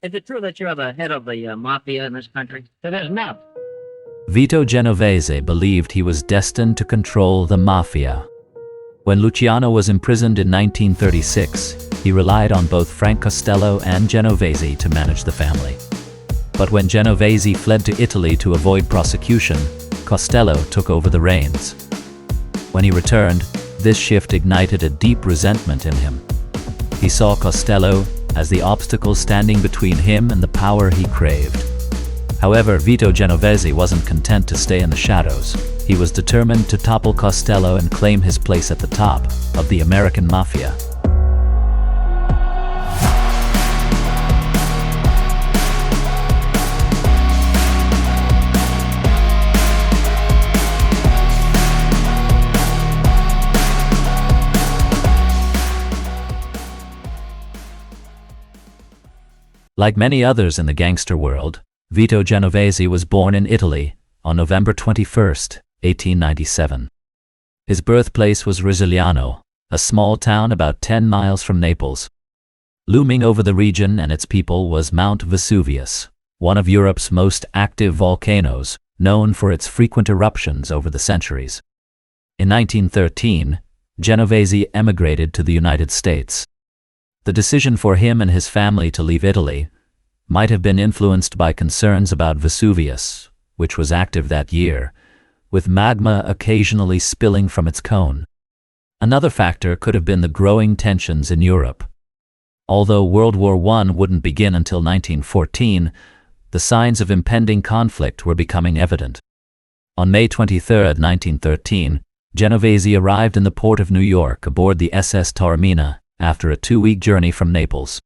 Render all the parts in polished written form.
Is it true that you're the head of the mafia in this country? It is not. Vito Genovese believed he was destined to control the mafia. When Luciano was imprisoned in 1936, he relied on both Frank Costello and Genovese to manage the family. But when Genovese fled to Italy to avoid prosecution, Costello took over the reins. When he returned, this shift ignited a deep resentment in him. He saw Costello as the obstacle standing between him and the power he craved. However, Vito Genovese wasn't content to stay in the shadows. He was determined to topple Costello and claim his place at the top of the American Mafia. Like many others in the gangster world, Vito Genovese was born in Italy on November 21, 1897. His birthplace was Rosigliano, a small town about 10 miles from Naples. Looming over the region and its people was Mount Vesuvius, one of Europe's most active volcanoes, known for its frequent eruptions over the centuries. In 1913, Genovese emigrated to the United States. The decision for him and his family to leave Italy might have been influenced by concerns about Vesuvius, which was active that year, with magma occasionally spilling from its cone. Another factor could have been the growing tensions in Europe. Although World War I wouldn't begin until 1914, the signs of impending conflict were becoming evident. On May 23, 1913, Genovese arrived in the port of New York aboard the SS Taormina after a 2-week journey from Naples.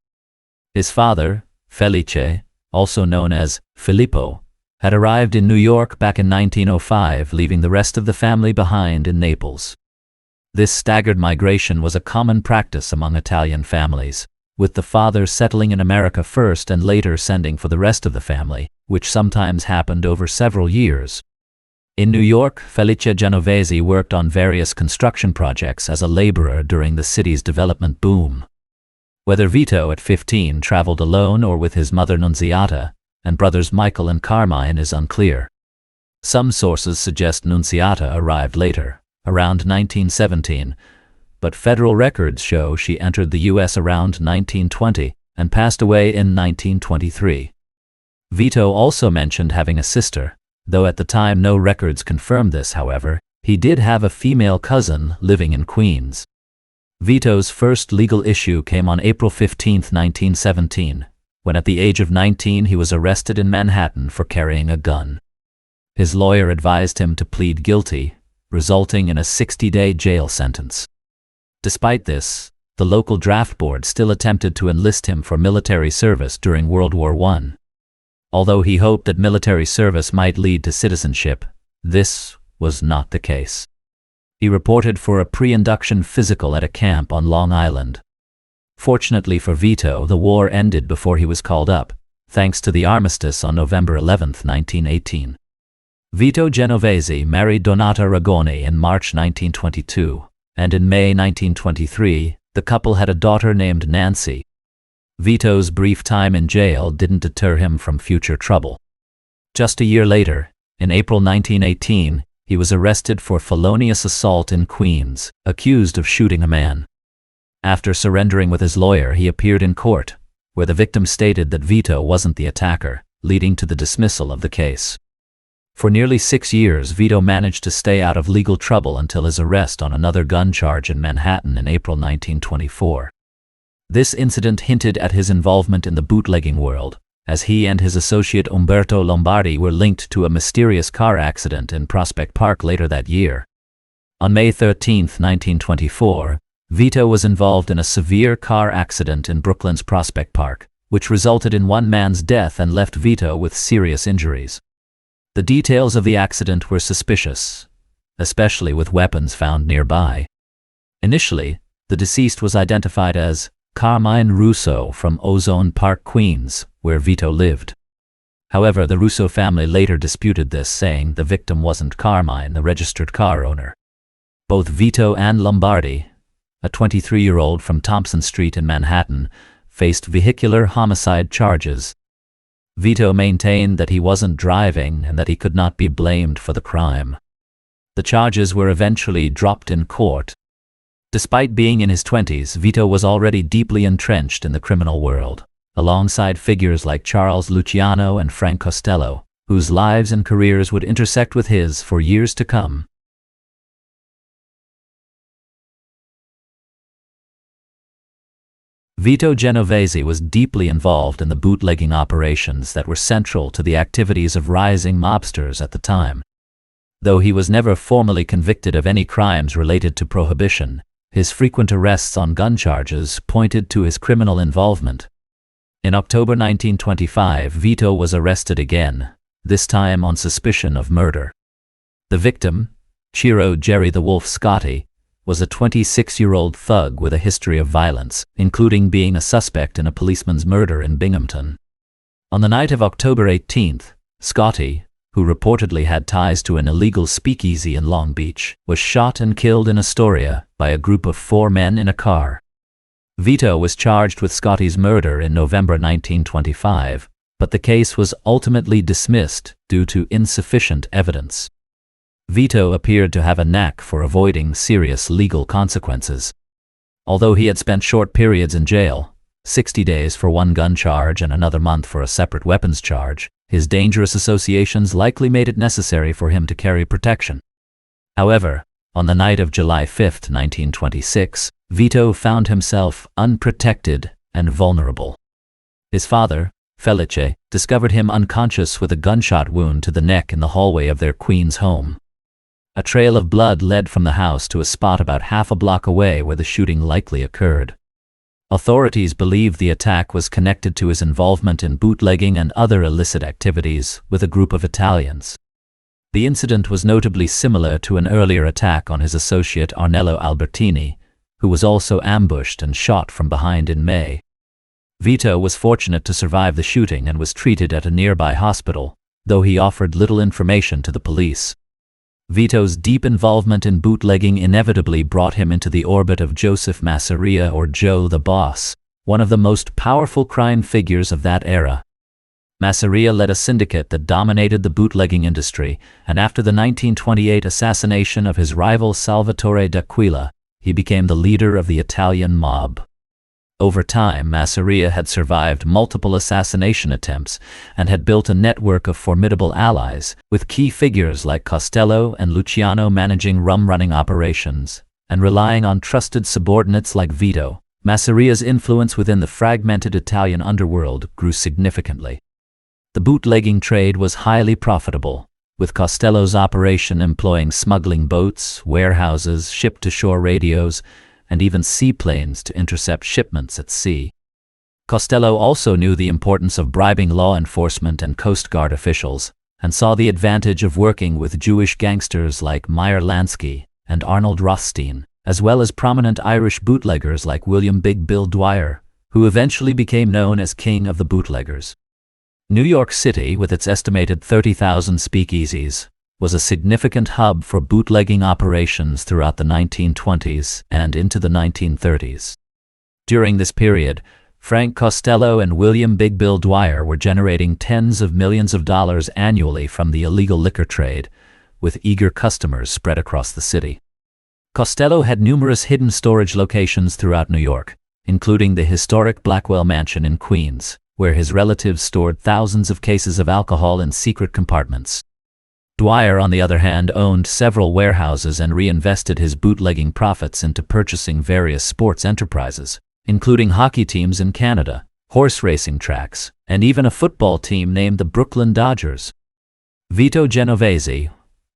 His father, Felice, also known as Filippo, had arrived in New York back in 1905, leaving the rest of the family behind in Naples. This staggered migration was a common practice among Italian families, with the father settling in America first and later sending for the rest of the family, which sometimes happened over several years. In New York, Felice Genovese worked on various construction projects as a laborer during the city's development boom. Whether Vito at 15 traveled alone or with his mother Nunziata and brothers Michael and Carmine is unclear. Some sources suggest Nunziata arrived later, around 1917, but federal records show she entered the U.S. around 1920 and passed away in 1923. Vito also mentioned having a sister, though at the time no records confirmed this. However, he did have a female cousin living in Queens. Vito's first legal issue came on April 15, 1917, when at the age of 19 he was arrested in Manhattan for carrying a gun. His lawyer advised him to plead guilty, resulting in a 60-day jail sentence. Despite this, the local draft board still attempted to enlist him for military service during World War I. Although he hoped that military service might lead to citizenship, this was not the case. He reported for a pre-induction physical at a camp on Long Island. Fortunately for Vito, the war ended before he was called up, thanks to the armistice on November 11, 1918. Vito Genovese married Donata Ragoni in March 1922, and in May 1923, the couple had a daughter named Nancy. Vito's brief time in jail didn't deter him from future trouble. Just a year later, in April 1918, he was arrested for felonious assault in Queens, accused of shooting a man. After surrendering with his lawyer, he appeared in court, where the victim stated that Vito wasn't the attacker, leading to the dismissal of the case. For nearly 6 years, Vito managed to stay out of legal trouble until his arrest on another gun charge in Manhattan in April 1924. This incident hinted at his involvement in the bootlegging world, as he and his associate Umberto Lombardi were linked to a mysterious car accident in Prospect Park later that year. On May 13, 1924, Vito was involved in a severe car accident in Brooklyn's Prospect Park, which resulted in one man's death and left Vito with serious injuries. The details of the accident were suspicious, especially with weapons found nearby. Initially, the deceased was identified as Carmine Russo from Ozone Park, Queens, where Vito lived. However, the Russo family later disputed this, saying the victim wasn't Carmine, the registered car owner. Both Vito and Lombardi, a 23-year-old from Thompson Street in Manhattan, faced vehicular homicide charges. Vito maintained that he wasn't driving and that he could not be blamed for the crime. The charges were eventually dropped in court. Despite being in his 20s, Vito was already deeply entrenched in the criminal world, alongside figures like Charles Luciano and Frank Costello, whose lives and careers would intersect with his for years to come. Vito Genovese was deeply involved in the bootlegging operations that were central to the activities of rising mobsters at the time. Though he was never formally convicted of any crimes related to prohibition, his frequent arrests on gun charges pointed to his criminal involvement. In October 1925, Vito was arrested again, this time on suspicion of murder. The victim, Ciro Jerry the Wolf Scotti, was a 26-year-old thug with a history of violence, including being a suspect in a policeman's murder in Binghamton. On the night of October 18th, Scotti, who reportedly had ties to an illegal speakeasy in Long Beach, was shot and killed in Astoria by a group of 4 men in a car. Vito was charged with Scotti's murder in November 1925, but the case was ultimately dismissed due to insufficient evidence. Vito appeared to have a knack for avoiding serious legal consequences. Although he had spent short periods in jail, 60 days for one gun charge and another month for a separate weapons charge, his dangerous associations likely made it necessary for him to carry protection. However, on the night of July 5, 1926, Vito found himself unprotected and vulnerable. His father, Felice, discovered him unconscious with a gunshot wound to the neck in the hallway of their Queens home. A trail of blood led from the house to a spot about half a block away where the shooting likely occurred. Authorities believe the attack was connected to his involvement in bootlegging and other illicit activities with a group of Italians. The incident was notably similar to an earlier attack on his associate Arnello Albertini, who was also ambushed and shot from behind in May. Vito was fortunate to survive the shooting and was treated at a nearby hospital, though he offered little information to the police. Vito's deep involvement in bootlegging inevitably brought him into the orbit of Joseph Masseria, or Joe the Boss, one of the most powerful crime figures of that era. Masseria led a syndicate that dominated the bootlegging industry, and after the 1928 assassination of his rival Salvatore d'Aquila, he became the leader of the Italian mob. Over time, Masseria had survived multiple assassination attempts and had built a network of formidable allies, with key figures like Costello and Luciano managing rum-running operations, and relying on trusted subordinates like Vito. Masseria's influence within the fragmented Italian underworld grew significantly. The bootlegging trade was highly profitable, with Costello's operation employing smuggling boats, warehouses, ship-to-shore radios, and even seaplanes to intercept shipments at sea. Costello also knew the importance of bribing law enforcement and Coast Guard officials, and saw the advantage of working with Jewish gangsters like Meyer Lansky and Arnold Rothstein, as well as prominent Irish bootleggers like William Big Bill Dwyer, who eventually became known as King of the Bootleggers. New York City, with its estimated 30,000 speakeasies, was a significant hub for bootlegging operations throughout the 1920s and into the 1930s. During this period, Frank Costello and William Big Bill Dwyer were generating tens of millions of dollars annually from the illegal liquor trade, with eager customers spread across the city. Costello had numerous hidden storage locations throughout New York, including the historic Blackwell Mansion in Queens, where his relatives stored thousands of cases of alcohol in secret compartments. Dwyer, on the other hand, owned several warehouses and reinvested his bootlegging profits into purchasing various sports enterprises, including hockey teams in Canada, horse racing tracks, and even a football team named the Brooklyn Dodgers. Vito Genovese,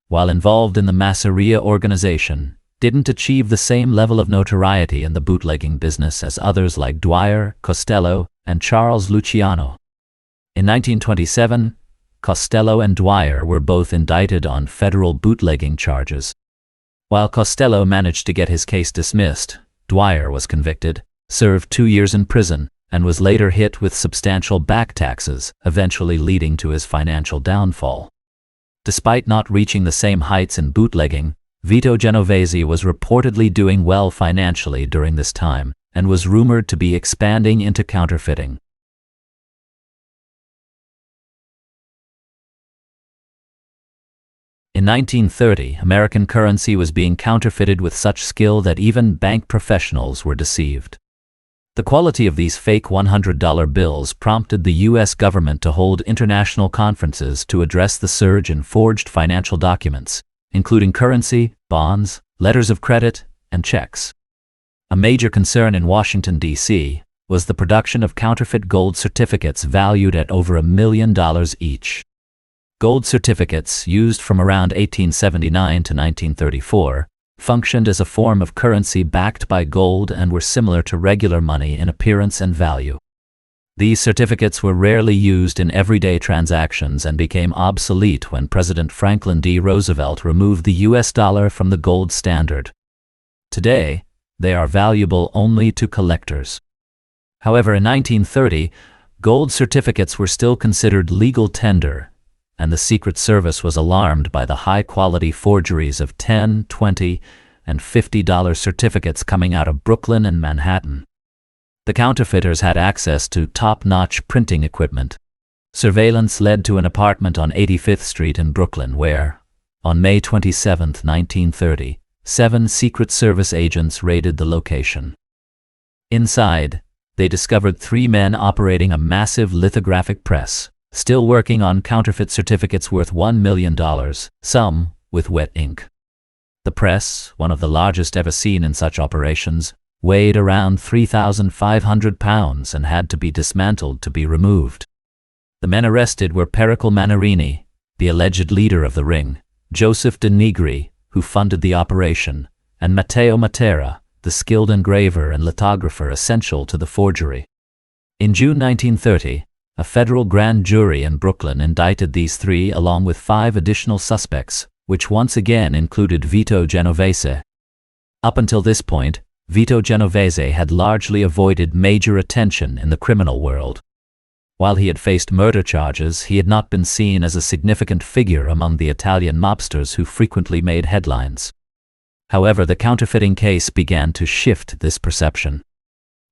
while involved in the Masseria organization, didn't achieve the same level of notoriety in the bootlegging business as others like Dwyer, Costello, and Charles Luciano. In 1927, Costello and Dwyer were both indicted on federal bootlegging charges. While Costello managed to get his case dismissed, Dwyer was convicted, served 2 years in prison, and was later hit with substantial back taxes, eventually leading to his financial downfall. Despite not reaching the same heights in bootlegging, Vito Genovese was reportedly doing well financially during this time, and was rumored to be expanding into counterfeiting. In 1930, American currency was being counterfeited with such skill that even bank professionals were deceived. The quality of these fake $100 bills prompted the U.S. government to hold international conferences to address the surge in forged financial documents, including currency, bonds, letters of credit, and checks. A major concern in Washington, D.C., was the production of counterfeit gold certificates valued at over $1 million each. Gold certificates, used from around 1879 to 1934, functioned as a form of currency backed by gold and were similar to regular money in appearance and value. These certificates were rarely used in everyday transactions and became obsolete when President Franklin D. Roosevelt removed the US dollar from the gold standard. Today, they are valuable only to collectors. However, in 1930, gold certificates were still considered legal tender, and the Secret Service was alarmed by the high-quality forgeries of $10, $20, and $50 certificates coming out of Brooklyn and Manhattan. The counterfeiters had access to top-notch printing equipment. Surveillance led to an apartment on 85th Street in Brooklyn where, on May 27, 1930, 7 Secret Service agents raided the location. Inside, they discovered 3 men operating a massive lithographic press, still working on counterfeit certificates worth $1 million, some with wet ink. The press, one of the largest ever seen in such operations, weighed around 3,500 pounds and had to be dismantled to be removed. The men arrested were Pericle Manarini, the alleged leader of the ring, Joseph de Nigri, who funded the operation, and Matteo Matera, the skilled engraver and lithographer essential to the forgery. In June 1930, a federal grand jury in Brooklyn indicted these 3 along with 5 additional suspects, which once again included Vito Genovese. Up until this point, Vito Genovese had largely avoided major attention in the criminal world. While he had faced murder charges, he had not been seen as a significant figure among the Italian mobsters who frequently made headlines. However, the counterfeiting case began to shift this perception.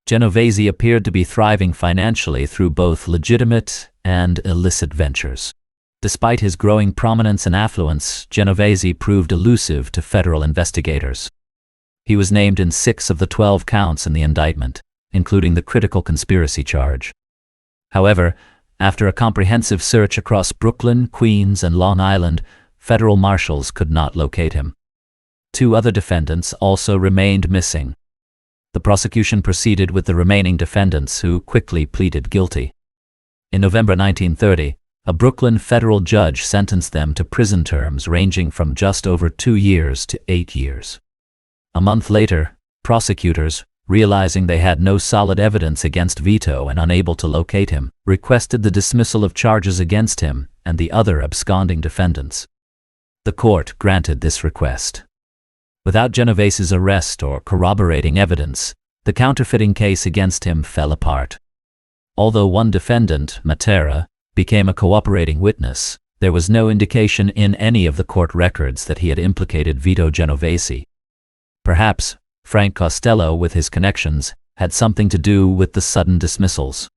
Genovese appeared to be thriving financially through both legitimate and illicit ventures. Despite his growing prominence and affluence, Genovese proved elusive to federal investigators. He was named in 6 of the 12 counts in the indictment, including the critical conspiracy charge. However, after a comprehensive search across Brooklyn, Queens, and Long Island, federal marshals could not locate him. 2 other defendants also remained missing. The prosecution proceeded with the remaining defendants, who quickly pleaded guilty. In November 1930, a Brooklyn federal judge sentenced them to prison terms ranging from just over 2 years to 8 years. A month later, prosecutors, realizing they had no solid evidence against Vito and unable to locate him, requested the dismissal of charges against him and the other absconding defendants. The court granted this request. Without Genovese's arrest or corroborating evidence, the counterfeiting case against him fell apart. Although one defendant, Matera, became a cooperating witness, there was no indication in any of the court records that he had implicated Vito Genovese. Perhaps Frank Costello, with his connections, had something to do with the sudden dismissals.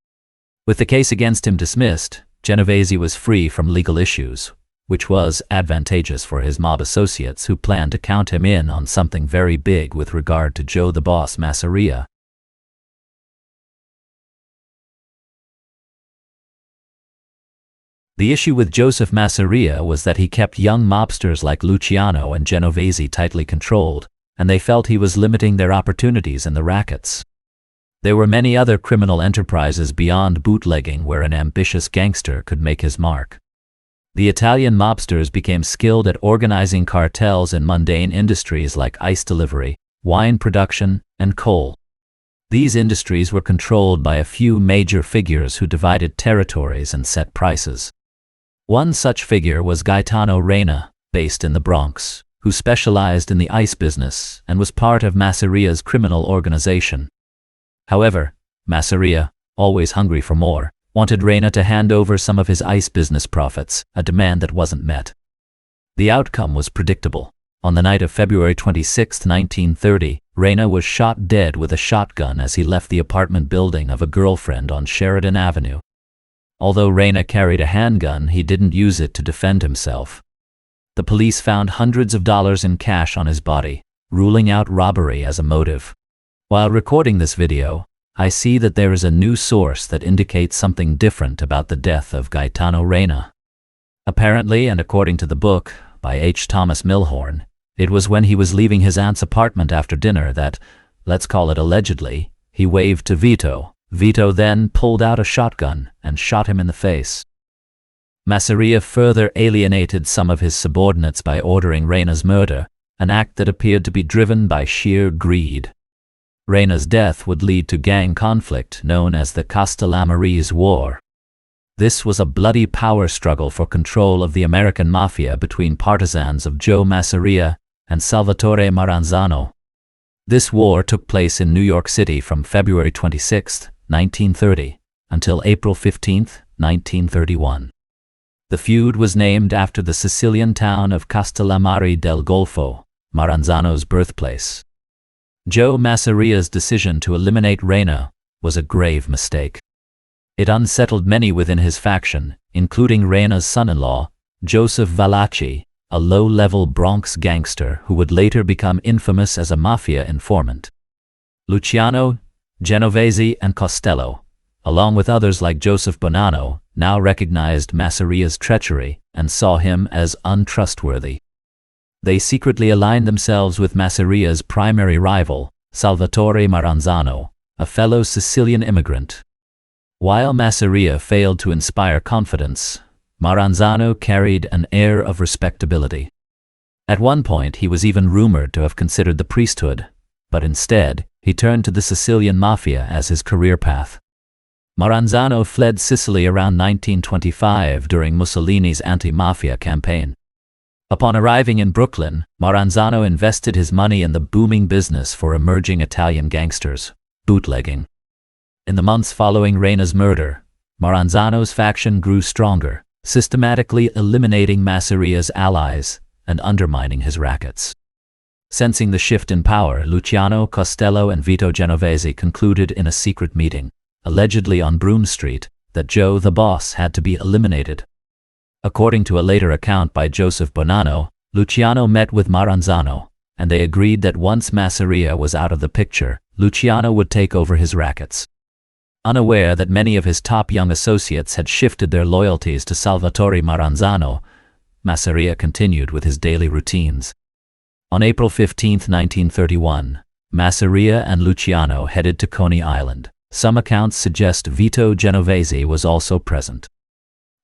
With the case against him dismissed, Genovese was free from legal issues, which was advantageous for his mob associates who planned to count him in on something very big with regard to Joe the Boss Masseria. The issue with Joseph Masseria was that he kept young mobsters like Luciano and Genovese tightly controlled, and they felt he was limiting their opportunities in the rackets. There were many other criminal enterprises beyond bootlegging where an ambitious gangster could make his mark. The Italian mobsters became skilled at organizing cartels in mundane industries like ice delivery, wine production, and coal. These industries were controlled by a few major figures who divided territories and set prices. One such figure was Gaetano Reina, based in the Bronx, who specialized in the ice business and was part of Masseria's criminal organization. However, Masseria, always hungry for more, wanted Reina to hand over some of his ice business profits, a demand that wasn't met. The outcome was predictable. On the night of February 26, 1930, Reina was shot dead with a shotgun as he left the apartment building of a girlfriend on Sheridan Avenue. Although Reina carried a handgun, he didn't use it to defend himself. The police found hundreds of dollars in cash on his body, ruling out robbery as a motive. While recording this video, I see that there is a new source that indicates something different about the death of Gaetano Reina. Apparently, and according to the book by H. Thomas Milhorn, it was when he was leaving his aunt's apartment after dinner that, let's call it allegedly, he waved to Vito. Vito then pulled out a shotgun and shot him in the face. Masseria further alienated some of his subordinates by ordering Reina's murder, an act that appeared to be driven by sheer greed. Reina's death would lead to gang conflict known as the Castellammarese War. This was a bloody power struggle for control of the American Mafia between partisans of Joe Masseria and Salvatore Maranzano. This war took place in New York City from February 26, 1930, until April 15, 1931. The feud was named after the Sicilian town of Castellamare del Golfo, Maranzano's birthplace. Joe Masseria's decision to eliminate Reina was a grave mistake. It unsettled many within his faction, including Reina's son-in-law, Joseph Valachi, a low-level Bronx gangster who would later become infamous as a mafia informant. Luciano, Genovese, and Costello, along with others like Joseph Bonanno, now recognized Masseria's treachery and saw him as untrustworthy. They secretly aligned themselves with Masseria's primary rival, Salvatore Maranzano, a fellow Sicilian immigrant. While Masseria failed to inspire confidence, Maranzano carried an air of respectability. At one point, he was even rumored to have considered the priesthood, but instead, he turned to the Sicilian Mafia as his career path. Maranzano fled Sicily around 1925 during Mussolini's anti-mafia campaign. Upon arriving in Brooklyn, Maranzano invested his money in the booming business for emerging Italian gangsters, bootlegging. In the months following Reina's murder, Maranzano's faction grew stronger, systematically eliminating Masseria's allies and undermining his rackets. Sensing the shift in power, Luciano, Costello, and Vito Genovese concluded in a secret meeting, allegedly on Broome Street, that Joe the Boss had to be eliminated. According to a later account by Joseph Bonanno, Luciano met with Maranzano, and they agreed that once Masseria was out of the picture, Luciano would take over his rackets. Unaware that many of his top young associates had shifted their loyalties to Salvatore Maranzano, Masseria continued with his daily routines. On April 15, 1931, Masseria and Luciano headed to Coney Island. Some accounts suggest Vito Genovese was also present.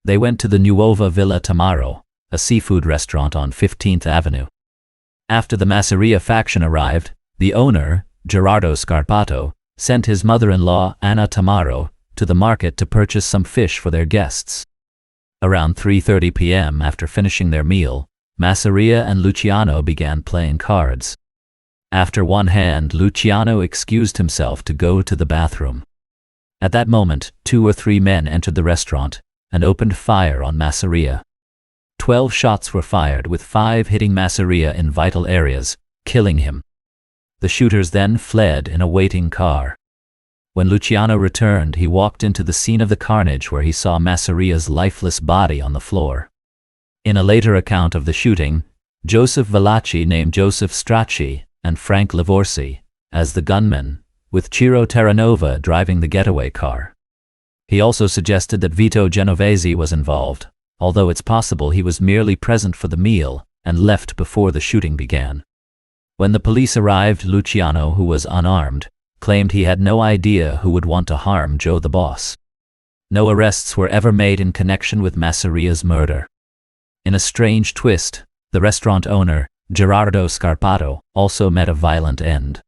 They went to the Nuova Villa Tamaro, a seafood restaurant on 15th Avenue. After the Masseria faction arrived, the owner, Gerardo Scarpato, sent his mother-in-law, Anna Tamaro, to the market to purchase some fish for their guests. Around 3:30 p.m., after finishing their meal, Masseria and Luciano began playing cards. After one hand, Luciano excused himself to go to the bathroom. At that moment, 2 or 3 men entered the restaurant and opened fire on Masseria. 12 shots were fired, with 5 hitting Masseria in vital areas, killing him. The shooters then fled in a waiting car. When Luciano returned, he walked into the scene of the carnage where he saw Masseria's lifeless body on the floor. In a later account of the shooting, Joseph Valachi named Joseph Stracci and Frank Livorsi as the gunmen, with Ciro Terranova driving the getaway car. He also suggested that Vito Genovese was involved, although it's possible he was merely present for the meal and left before the shooting began. When the police arrived, Luciano, who was unarmed, claimed he had no idea who would want to harm Joe the Boss. No arrests were ever made in connection with Masseria's murder. In a strange twist, the restaurant owner, Gerardo Scarpato, also met a violent end.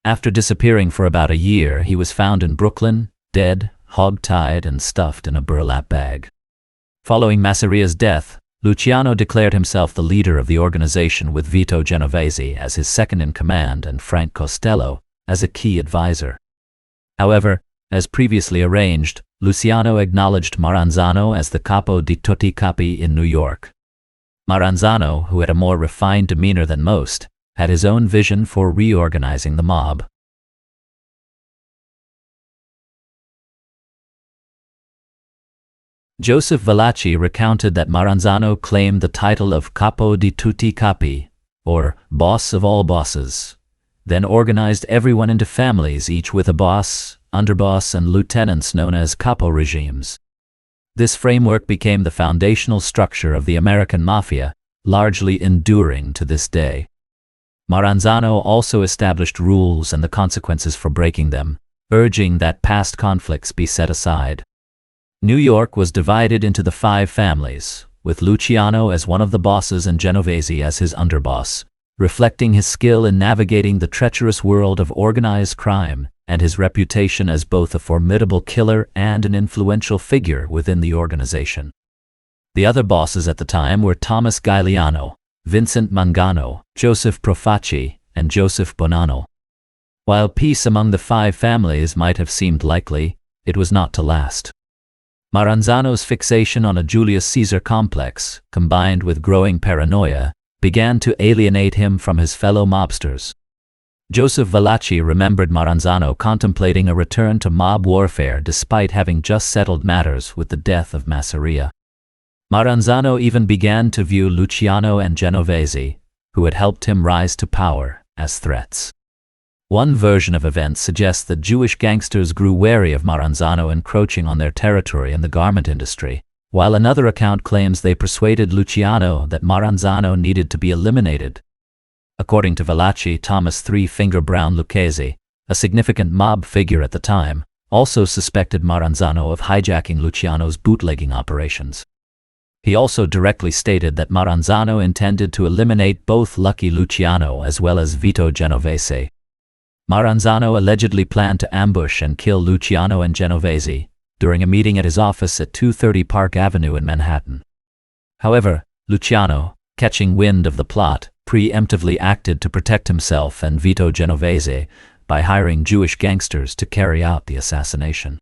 After disappearing for about a year, he was found in Brooklyn, dead, hog-tied and stuffed in a burlap bag. Following Masseria's death, Luciano declared himself the leader of the organization, with Vito Genovese as his second-in-command and Frank Costello as a key advisor. However, as previously arranged, Luciano acknowledged Maranzano as the capo di tutti capi in New York. Maranzano, who had a more refined demeanor than most, had his own vision for reorganizing the mob. Joseph Valachi recounted that Maranzano claimed the title of Capo di tutti capi, or boss of all bosses, then organized everyone into families, each with a boss, underboss, and lieutenants known as capo regimes. This framework became the foundational structure of the American Mafia, largely enduring to this day. Maranzano also established rules and the consequences for breaking them, urging that past conflicts be set aside. New York was divided into the 5 families, with Luciano as one of the bosses and Genovese as his underboss, reflecting his skill in navigating the treacherous world of organized crime and his reputation as both a formidable killer and an influential figure within the organization. The other bosses at the time were Thomas Gagliano, Vincent Mangano, Joseph Profaci, and Joseph Bonanno. While peace among the 5 families might have seemed likely, it was not to last. Maranzano's fixation on a Julius Caesar complex, combined with growing paranoia, began to alienate him from his fellow mobsters. Joseph Valachi remembered Maranzano contemplating a return to mob warfare despite having just settled matters with the death of Masseria. Maranzano even began to view Luciano and Genovese, who had helped him rise to power, as threats. One version of events suggests that Jewish gangsters grew wary of Maranzano encroaching on their territory in the garment industry, while another account claims they persuaded Luciano that Maranzano needed to be eliminated. According to Valachi, Thomas Three Finger Brown Lucchese, a significant mob figure at the time, also suspected Maranzano of hijacking Luciano's bootlegging operations. He also directly stated that Maranzano intended to eliminate both Lucky Luciano as well as Vito Genovese. Maranzano allegedly planned to ambush and kill Luciano and Genovese during a meeting at his office at 230 Park Avenue in Manhattan. However, Luciano, catching wind of the plot, preemptively acted to protect himself and Vito Genovese by hiring Jewish gangsters to carry out the assassination.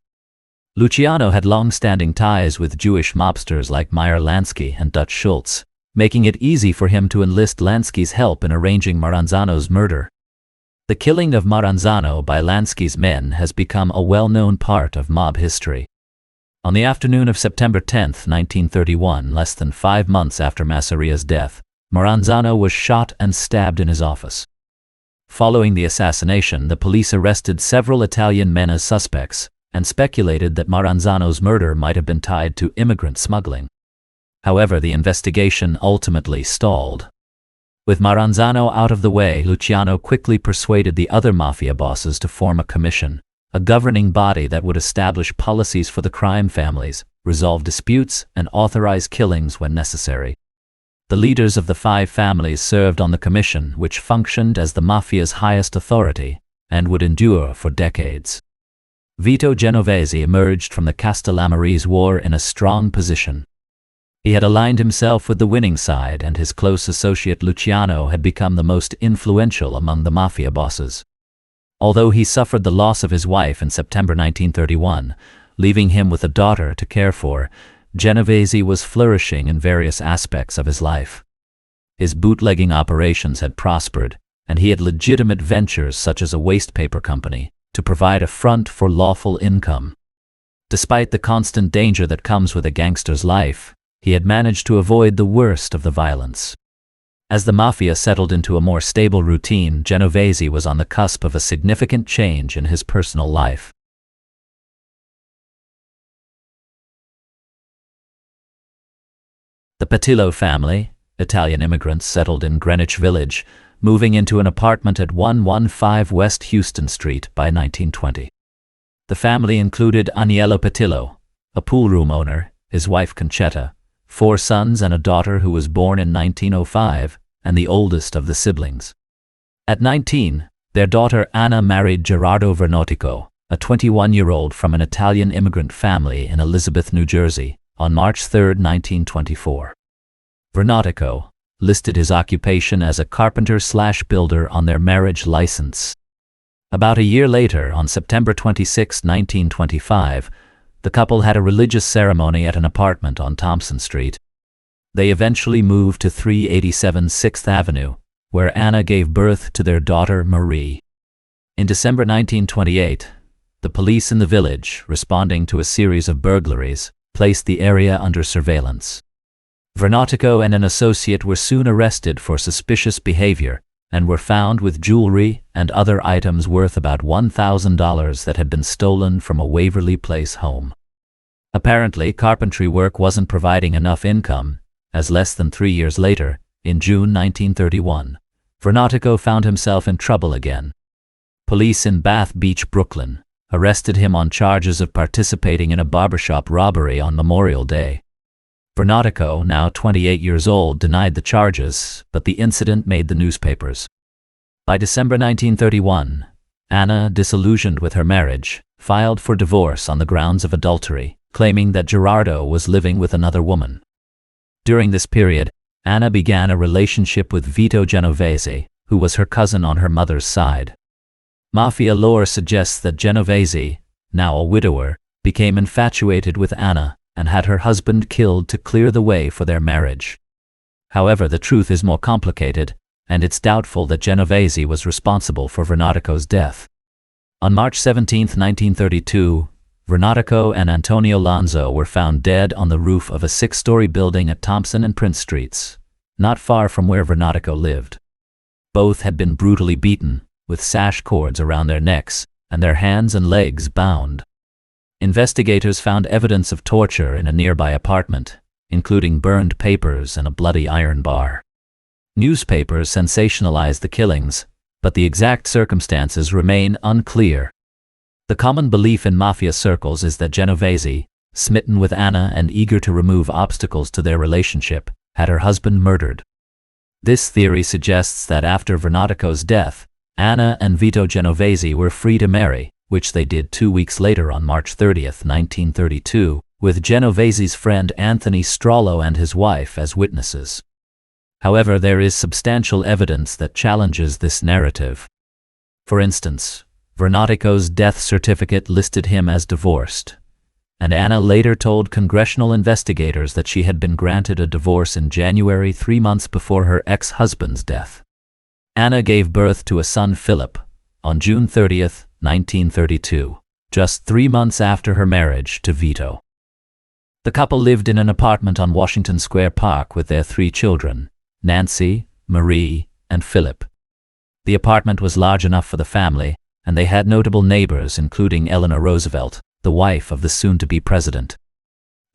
Luciano had long-standing ties with Jewish mobsters like Meyer Lansky and Dutch Schultz, making it easy for him to enlist Lansky's help in arranging Maranzano's murder. The killing of Maranzano by Lansky's men has become a well-known part of mob history. On the afternoon of September 10, 1931, less than 5 months after Masseria's death, Maranzano was shot and stabbed in his office. Following the assassination, the police arrested several Italian men as suspects and speculated that Maranzano's murder might have been tied to immigrant smuggling. However, the investigation ultimately stalled. With Maranzano out of the way, Luciano quickly persuaded the other mafia bosses to form a commission, a governing body that would establish policies for the crime families, resolve disputes, and authorize killings when necessary. The leaders of the 5 families served on the commission, which functioned as the mafia's highest authority and would endure for decades. Vito Genovese emerged from the Castellammarese War in a strong position. He had aligned himself with the winning side, and his close associate Luciano had become the most influential among the mafia bosses. Although he suffered the loss of his wife in September 1931, leaving him with a daughter to care for, Genovese was flourishing in various aspects of his life. His bootlegging operations had prospered, and he had legitimate ventures such as a wastepaper company to provide a front for lawful income. Despite the constant danger that comes with a gangster's life, he had managed to avoid the worst of the violence. As the mafia settled into a more stable routine, Genovese was on the cusp of a significant change in his personal life. The Patillo family, Italian immigrants, settled in Greenwich Village, moving into an apartment at 115 West Houston Street by 1920. The family included Agnello Patillo, a pool room owner, his wife Concetta, 4 sons and a daughter who was born in 1905, and the oldest of the siblings. At 19, their daughter Anna married Gerardo Vernotico, a 21-year-old from an Italian immigrant family in Elizabeth, New Jersey, on March 3, 1924. Vernotico listed his occupation as a carpenter/builder on their marriage license. About a year later, on September 26, 1925, the couple had a religious ceremony at an apartment on Thompson Street. They eventually moved to 387 6th Avenue, where Anna gave birth to their daughter Marie. In December 1928, the police in the village, responding to a series of burglaries, placed the area under surveillance. Vernatico and an associate were soon arrested for suspicious behavior and were found with jewelry and other items worth about $1,000 that had been stolen from a Waverly Place home. Apparently, carpentry work wasn't providing enough income, as less than 3 years later, in June 1931, Vernatico found himself in trouble again. Police in Bath Beach, Brooklyn, arrested him on charges of participating in a barbershop robbery on Memorial Day. Vernatico, now 28 years old, denied the charges, but the incident made the newspapers. By December 1931, Anna, disillusioned with her marriage, filed for divorce on the grounds of adultery, claiming that Gerardo was living with another woman. During this period, Anna began a relationship with Vito Genovese, who was her cousin on her mother's side. Mafia lore suggests that Genovese, now a widower, became infatuated with Anna and had her husband killed to clear the way for their marriage. However, the truth is more complicated, and it's doubtful that Genovese was responsible for Vernatico's death. On March 17, 1932, Vernatico and Antonio Lanzo were found dead on the roof of a 6-story building at Thompson and Prince Streets, not far from where Vernatico lived. Both had been brutally beaten, with sash cords around their necks, and their hands and legs bound. Investigators found evidence of torture in a nearby apartment, including burned papers and a bloody iron bar. Newspapers sensationalized the killings, but the exact circumstances remain unclear. The common belief in mafia circles is that Genovese, smitten with Anna and eager to remove obstacles to their relationship, had her husband murdered. This theory suggests that after Vernatico's death, Anna and Vito Genovese were free to marry, which they did 2 weeks later on March 30, 1932, with Genovese's friend Anthony Strollo and his wife as witnesses. However, there is substantial evidence that challenges this narrative. For instance, Vernatico's death certificate listed him as divorced, and Anna later told congressional investigators that she had been granted a divorce in January 3 months before her ex-husband's death. Anna gave birth to a son, Philip, on June 30, 1932, just 3 months after her marriage to Vito. The couple lived in an apartment on Washington Square Park with their 3 children, Nancy, Marie, and Philip. The apartment was large enough for the family, and they had notable neighbors including Eleanor Roosevelt, the wife of the soon-to-be president.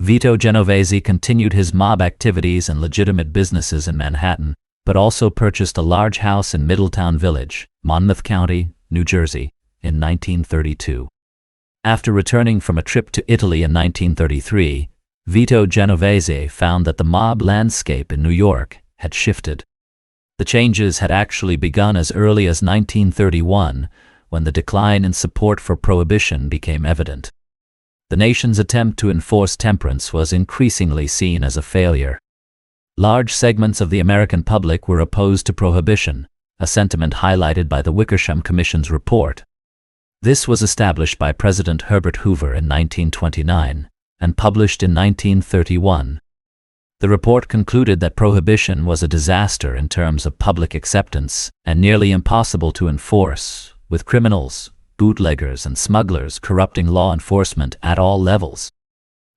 Vito Genovese continued his mob activities and legitimate businesses in Manhattan, but also purchased a large house in Middletown Village, Monmouth County, New Jersey, in 1932. After returning from a trip to Italy in 1933, Vito Genovese found that the mob landscape in New York had shifted. The changes had actually begun as early as 1931, when the decline in support for prohibition became evident. The nation's attempt to enforce temperance was increasingly seen as a failure. Large segments of the American public were opposed to prohibition, a sentiment highlighted by the Wickersham Commission's report. This was established by President Herbert Hoover in 1929 and published in 1931. The report concluded that prohibition was a disaster in terms of public acceptance and nearly impossible to enforce, with criminals, bootleggers, and smugglers corrupting law enforcement at all levels.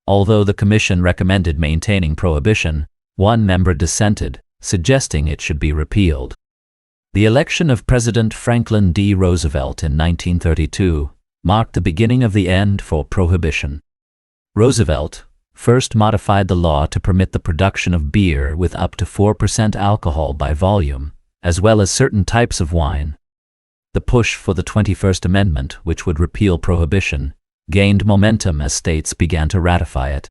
Although the Commission recommended maintaining prohibition, one member dissented, suggesting it should be repealed. The election of President Franklin D. Roosevelt in 1932 marked the beginning of the end for prohibition. Roosevelt first modified the law to permit the production of beer with up to 4% alcohol by volume, as well as certain types of wine. The push for the 21st Amendment, which would repeal prohibition, gained momentum as states began to ratify it.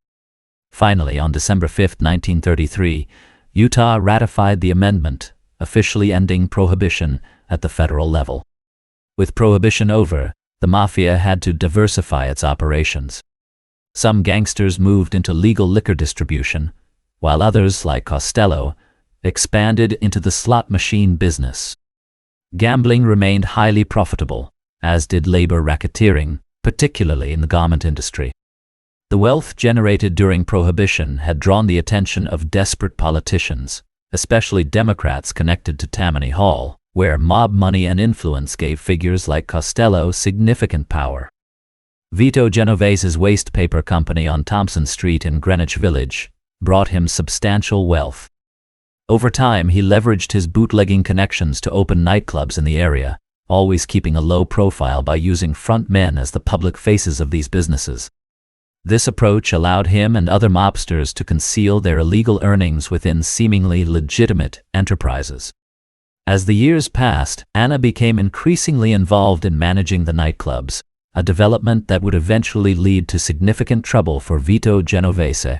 Finally, on December 5, 1933, Utah ratified the amendment, officially ending prohibition at the federal level. With prohibition over, the mafia had to diversify its operations. Some gangsters moved into legal liquor distribution, while others, like Costello, expanded into the slot machine business. Gambling remained highly profitable, as did labor racketeering, particularly in the garment industry. The wealth generated during Prohibition had drawn the attention of desperate politicians, especially Democrats connected to Tammany Hall, where mob money and influence gave figures like Costello significant power. Vito Genovese's waste paper company on Thompson Street in Greenwich Village brought him substantial wealth. Over time, he leveraged his bootlegging connections to open nightclubs in the area, always keeping a low profile by using front men as the public faces of these businesses. This approach allowed him and other mobsters to conceal their illegal earnings within seemingly legitimate enterprises. As the years passed, Anna became increasingly involved in managing the nightclubs, a development that would eventually lead to significant trouble for Vito Genovese.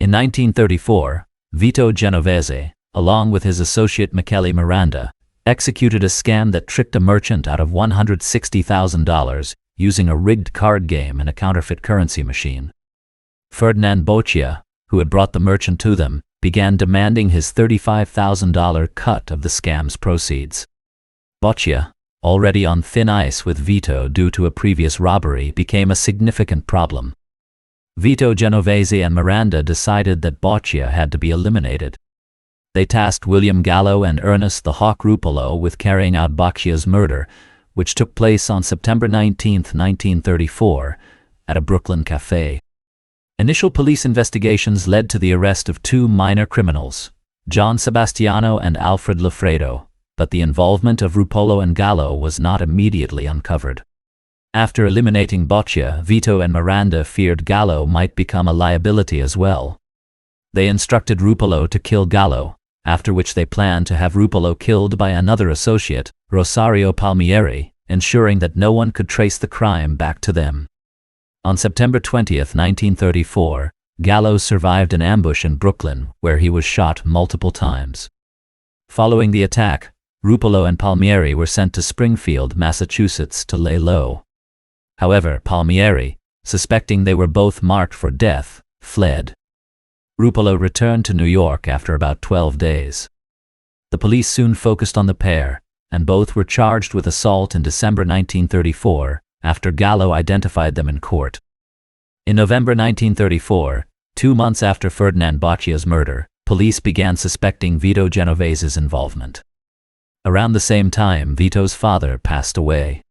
In 1934, Vito Genovese, along with his associate Michele Miranda, executed a scam that tricked a merchant out of $160,000 using a rigged card game and a counterfeit currency machine. Ferdinand Boccia, who had brought the merchant to them, began demanding his $35,000 cut of the scam's proceeds. Boccia, already on thin ice with Vito due to a previous robbery, became a significant problem. Vito Genovese and Miranda decided that Boccia had to be eliminated. They tasked William Gallo and Ernest the Hawk Rupolo with carrying out Boccia's murder, which took place on September 19, 1934, at a Brooklyn cafe. Initial police investigations led to the arrest of two minor criminals, John Sebastiano and Alfred Lafredo, but the involvement of Rupolo and Gallo was not immediately uncovered. After eliminating Boccia, Vito and Miranda feared Gallo might become a liability as well. They instructed Rupolo to kill Gallo, after which they planned to have Rupolo killed by another associate, Rosario Palmieri, ensuring that no one could trace the crime back to them. On September 20, 1934, Gallo survived an ambush in Brooklyn where he was shot multiple times. Following the attack, Rupolo and Palmieri were sent to Springfield, Massachusetts to lay low. However, Palmieri, suspecting they were both marked for death, fled. Rupolo returned to New York after about 12 days. The police soon focused on the pair, and both were charged with assault in December 1934, after Gallo identified them in court. In November 1934, 2 months after Ferdinand Boccia's murder, police began suspecting Vito Genovese's involvement. Around the same time, Vito's father passed away.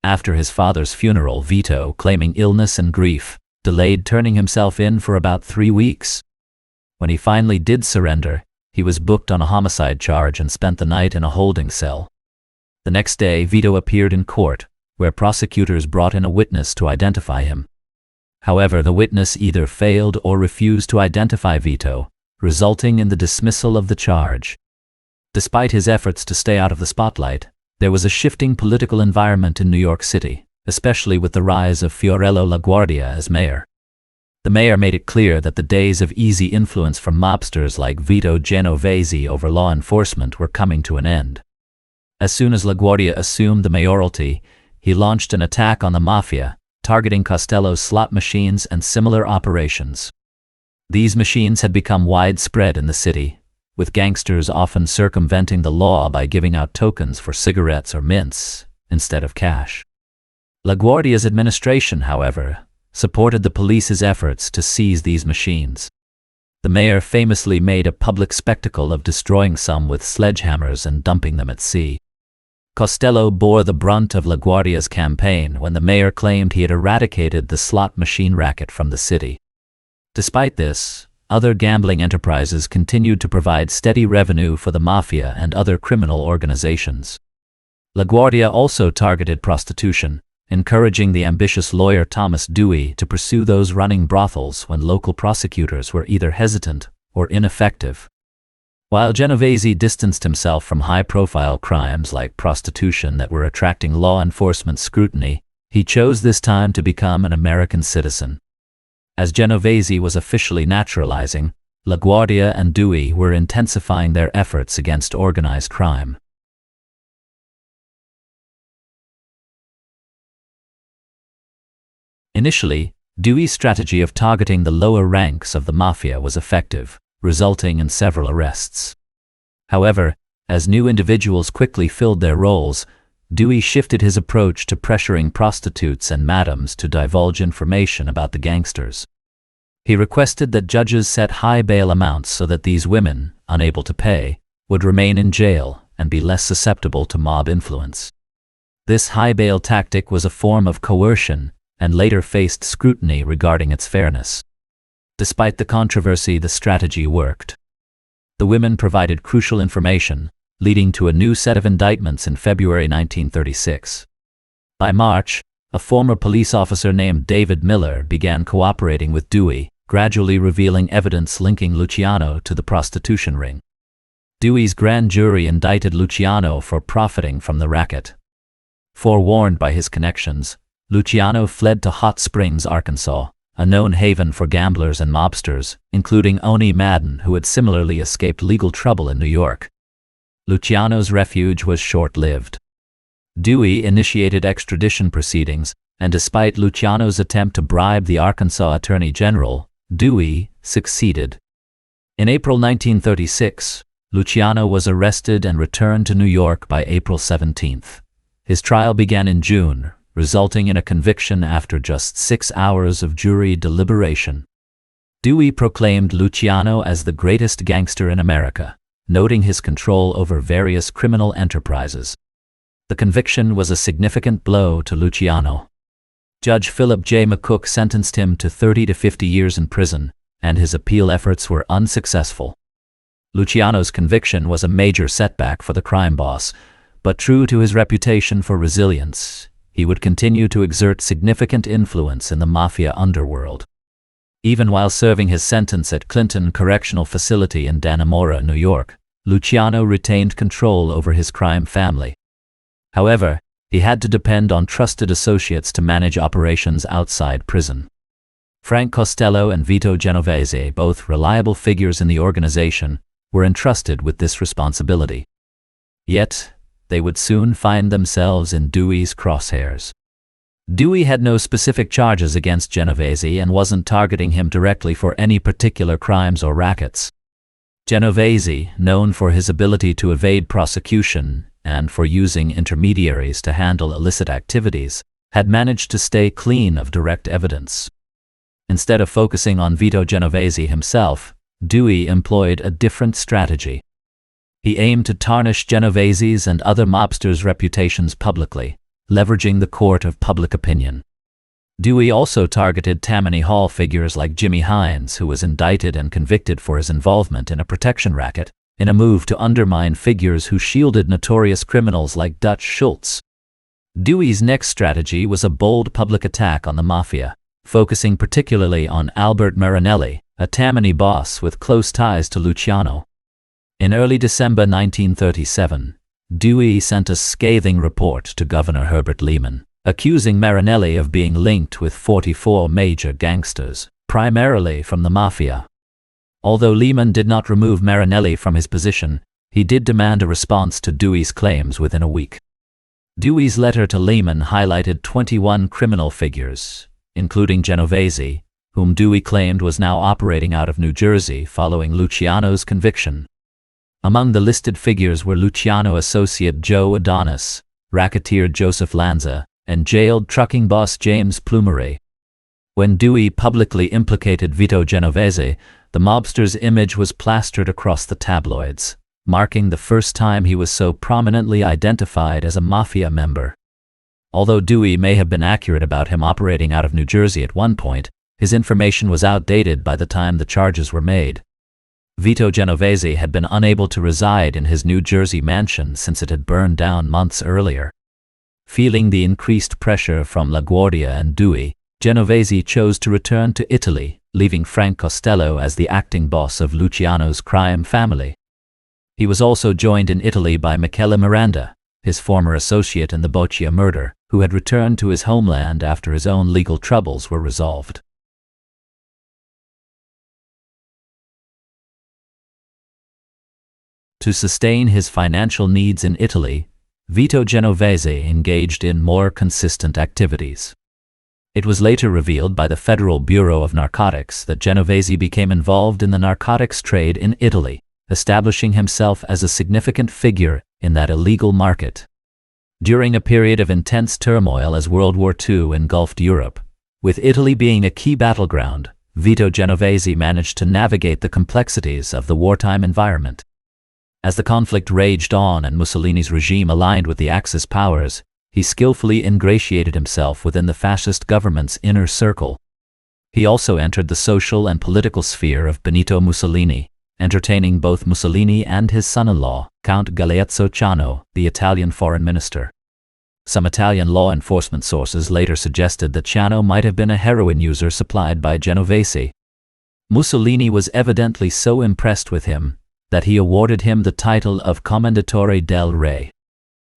After his father's funeral, Vito, claiming illness and grief, delayed turning himself in for about 3 weeks. When he finally did surrender, he was booked on a homicide charge and spent the night in a holding cell. The next day, Vito appeared in court, where prosecutors brought in a witness to identify him. However, the witness either failed or refused to identify Vito, resulting in the dismissal of the charge. Despite his efforts to stay out of the spotlight, there was a shifting political environment in New York City, especially with the rise of Fiorello LaGuardia as mayor. The mayor made it clear that the days of easy influence from mobsters like Vito Genovese over law enforcement were coming to an end. As soon as LaGuardia assumed the mayoralty, he launched an attack on the mafia, targeting Costello's slot machines and similar operations. These machines had become widespread in the city, with gangsters often circumventing the law by giving out tokens for cigarettes or mints instead of cash. LaGuardia's administration, however, supported the police's efforts to seize these machines. The mayor famously made a public spectacle of destroying some with sledgehammers and dumping them at sea. Costello bore the brunt of LaGuardia's campaign when the mayor claimed he had eradicated the slot machine racket from the city. Despite this, other gambling enterprises continued to provide steady revenue for the mafia and other criminal organizations. LaGuardia also targeted prostitution, encouraging the ambitious lawyer Thomas Dewey to pursue those running brothels when local prosecutors were either hesitant or ineffective. While Genovese distanced himself from high-profile crimes like prostitution that were attracting law enforcement scrutiny, he chose this time to become an American citizen. As Genovese was officially naturalizing, LaGuardia and Dewey were intensifying their efforts against organized crime. Initially, Dewey's strategy of targeting the lower ranks of the mafia was effective, resulting in several arrests. However, as new individuals quickly filled their roles, Dewey shifted his approach to pressuring prostitutes and madams to divulge information about the gangsters. He requested that judges set high bail amounts so that these women, unable to pay, would remain in jail and be less susceptible to mob influence. This high bail tactic was a form of coercion and later faced scrutiny regarding its fairness. Despite the controversy, the strategy worked. The women provided crucial information, leading to a new set of indictments in February 1936. By March, a former police officer named David Miller began cooperating with Dewey, gradually revealing evidence linking Luciano to the prostitution ring. Dewey's grand jury indicted Luciano for profiting from the racket. Forewarned by his connections, Luciano fled to Hot Springs, Arkansas, a known haven for gamblers and mobsters, including Oni Madden, who had similarly escaped legal trouble in New York. Luciano's refuge was short-lived. Dewey initiated extradition proceedings, and despite Luciano's attempt to bribe the Arkansas Attorney General, Dewey succeeded. In April 1936, Luciano was arrested and returned to New York by April 17. His trial began in June, resulting in a conviction after just 6 hours of jury deliberation. Dewey proclaimed Luciano as the greatest gangster in America, noting his control over various criminal enterprises. The conviction was a significant blow to Luciano. Judge Philip J. McCook sentenced him to 30 to 50 years in prison, and his appeal efforts were unsuccessful. Luciano's conviction was a major setback for the crime boss, but true to his reputation for resilience, he would continue to exert significant influence in the mafia underworld. Even while serving his sentence at Clinton Correctional Facility in Dannemora, New York, Luciano retained control over his crime family. However, he had to depend on trusted associates to manage operations outside prison. Frank Costello and Vito Genovese, both reliable figures in the organization, were entrusted with this responsibility. Yet, they would soon find themselves in Dewey's crosshairs. Dewey had no specific charges against Genovese and wasn't targeting him directly for any particular crimes or rackets. Genovese, known for his ability to evade prosecution and for using intermediaries to handle illicit activities, had managed to stay clean of direct evidence. Instead of focusing on Vito Genovese himself, Dewey employed a different strategy. He aimed to tarnish Genovese's and other mobsters' reputations publicly, leveraging the court of public opinion. Dewey also targeted Tammany Hall figures like Jimmy Hines, who was indicted and convicted for his involvement in a protection racket, in a move to undermine figures who shielded notorious criminals like Dutch Schultz. Dewey's next strategy was a bold public attack on the mafia, focusing particularly on Albert Marinelli, a Tammany boss with close ties to Luciano. In early December 1937, Dewey sent a scathing report to Governor Herbert Lehman, accusing Marinelli of being linked with 44 major gangsters, primarily from the mafia. Although Lehman did not remove Marinelli from his position, he did demand a response to Dewey's claims within a week. Dewey's letter to Lehman highlighted 21 criminal figures, including Genovese, whom Dewey claimed was now operating out of New Jersey following Luciano's conviction. Among the listed figures were Luciano associate Joe Adonis, racketeer Joseph Lanza, and jailed trucking boss James Plumery. When Dewey publicly implicated Vito Genovese, the mobster's image was plastered across the tabloids, marking the first time he was so prominently identified as a mafia member. Although Dewey may have been accurate about him operating out of New Jersey at one point, his information was outdated by the time the charges were made. Vito Genovese had been unable to reside in his New Jersey mansion since it had burned down months earlier. Feeling the increased pressure from LaGuardia and Dewey, Genovese chose to return to Italy, leaving Frank Costello as the acting boss of Luciano's crime family. He was also joined in Italy by Michele Miranda, his former associate in the Boccia murder, who had returned to his homeland after his own legal troubles were resolved. To sustain his financial needs in Italy, Vito Genovese engaged in more consistent activities. It was later revealed by the Federal Bureau of Narcotics that Genovese became involved in the narcotics trade in Italy, establishing himself as a significant figure in that illegal market. During a period of intense turmoil as World War II engulfed Europe, with Italy being a key battleground, Vito Genovese managed to navigate the complexities of the wartime environment. As the conflict raged on and Mussolini's regime aligned with the Axis powers, he skillfully ingratiated himself within the fascist government's inner circle. He also entered the social and political sphere of Benito Mussolini, entertaining both Mussolini and his son-in-law, Count Galeazzo Ciano, the Italian foreign minister. Some Italian law enforcement sources later suggested that Ciano might have been a heroin user supplied by Genovese. Mussolini was evidently so impressed with him that he awarded him the title of Commendatore del Re.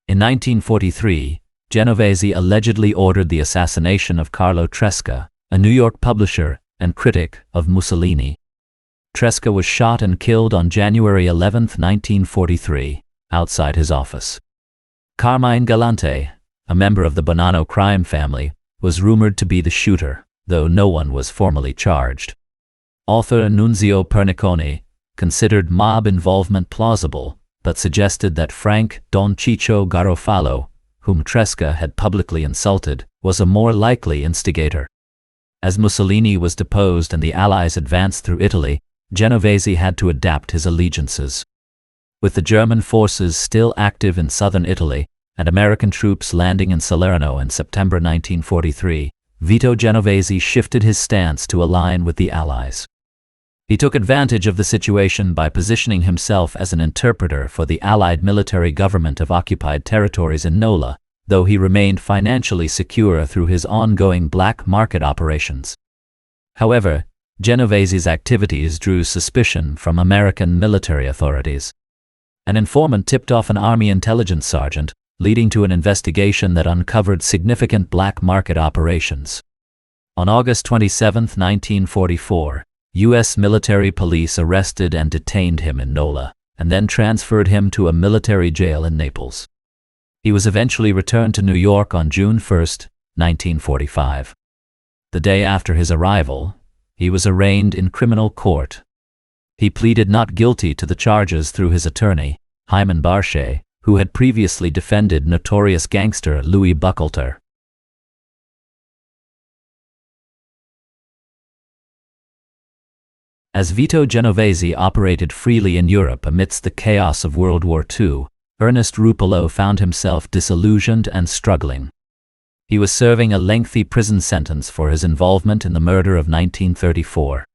In 1943, Genovese allegedly ordered the assassination of Carlo Tresca, a New York publisher and critic of Mussolini. Tresca was shot and killed on January 11, 1943, outside his office. Carmine Galante, a member of the Bonanno crime family, was rumored to be the shooter, though no one was formally charged. Author Nunzio Perniconi considered mob involvement plausible, but suggested that Frank Don Ciccio Garofalo, whom Tresca had publicly insulted, was a more likely instigator. As Mussolini was deposed and the Allies advanced through Italy, Genovese had to adapt his allegiances. With the German forces still active in southern Italy and American troops landing in Salerno in September 1943, Vito Genovese shifted his stance to align with the Allies. He took advantage of the situation by positioning himself as an interpreter for the Allied military government of occupied territories in NOLA, though he remained financially secure through his ongoing black market operations. However, Genovese's activities drew suspicion from American military authorities. An informant tipped off an Army intelligence sergeant, leading to an investigation that uncovered significant black market operations. On August 27, 1944, U.S. military police arrested and detained him in NOLA, and then transferred him to a military jail in Naples. He was eventually returned to New York on June 1, 1945. The day after his arrival, he was arraigned in criminal court. He pleaded not guilty to the charges through his attorney, Hyman Barchet, who had previously defended notorious gangster Louis Buchalter. As Vito Genovese operated freely in Europe amidst the chaos of World War II, Ernest Rupolo found himself disillusioned and struggling. He was serving a lengthy prison sentence for his involvement in the murder of 1934.